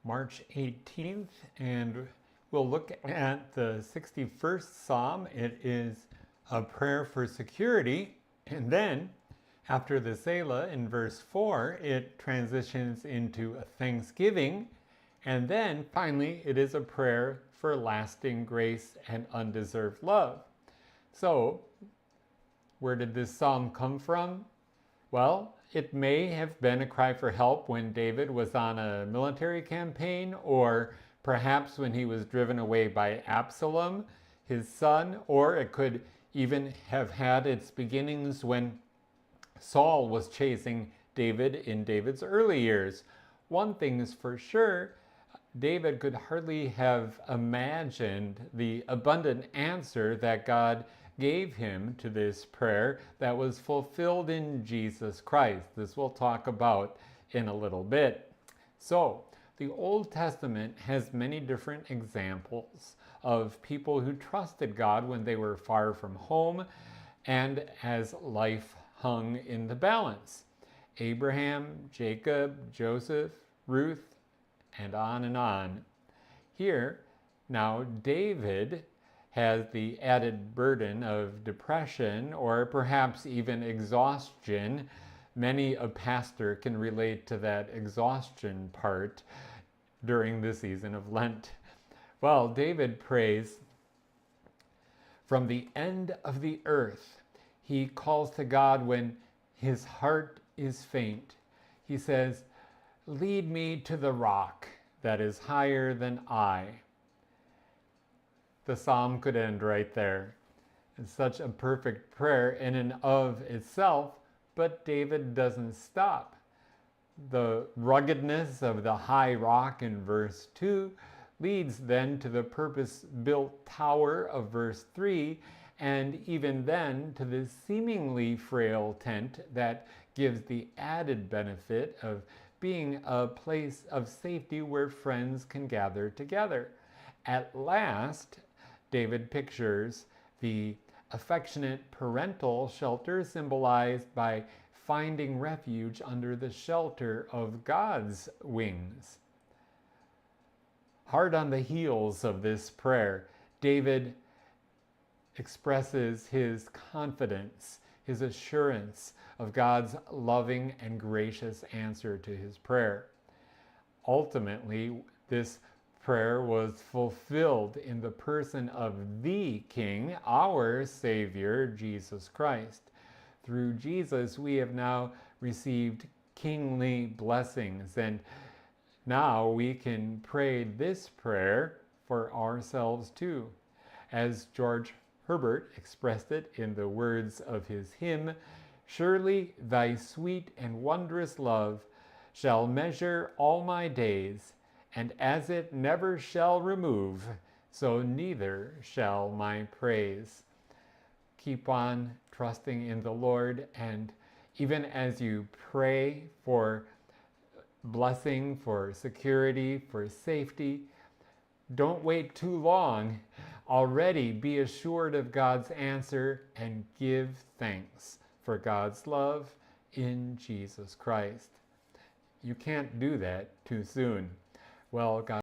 March 18th, and we'll look at the 61st Psalm. It is a prayer for security, and then after the Selah in verse 4, it transitions into a thanksgiving, and then finally it is a prayer for lasting grace and undeserved love. So, where did this psalm come from? Well, it may have been a cry for help when David was on a military campaign, or perhaps when he was driven away by Absalom, his son, or it could even have had its beginnings when Saul was chasing David in David's early years. One thing is for sure, David could hardly have imagined the abundant answer that God gave him to this prayer that was fulfilled in Jesus Christ. This we'll talk about in a little bit. So, the Old Testament has many different examples of people who trusted God when they were far from home and as life hung in the balance. Abraham, Jacob, Joseph, Ruth, and on and on. Here, now David has the added burden of depression or perhaps even exhaustion. Many a pastor can relate to that exhaustion part during the season of Lent. Well, David prays, from the end of the earth. He calls to God when his heart is faint. He says, lead me to the rock that is higher than I. The psalm could end right there. It's such a perfect prayer in and of itself, but David doesn't stop. The ruggedness of the high rock in verse 2 leads then to the purpose-built tower of verse 3, and even then to the seemingly frail tent that gives the added benefit of being a place of safety where friends can gather together. At last, David pictures the affectionate parental shelter symbolized by finding refuge under the shelter of God's wings. Hard on the heels of this prayer, David expresses his confidence, his assurance of God's loving and gracious answer to his prayer. Ultimately, this prayer was fulfilled in the person of the King, our Savior, Jesus Christ. Through Jesus, we have now received kingly blessings, and now we can pray this prayer for ourselves too. As George Herbert expressed it in the words of his hymn, surely thy sweet and wondrous love shall measure all my days, and as it never shall remove, so neither shall my praise. Keep on trusting in the Lord, and even as you pray for blessing, for security, for safety, don't wait too long. Already be assured of God's answer and give thanks for God's love in Jesus Christ. You can't do that too soon. Well, God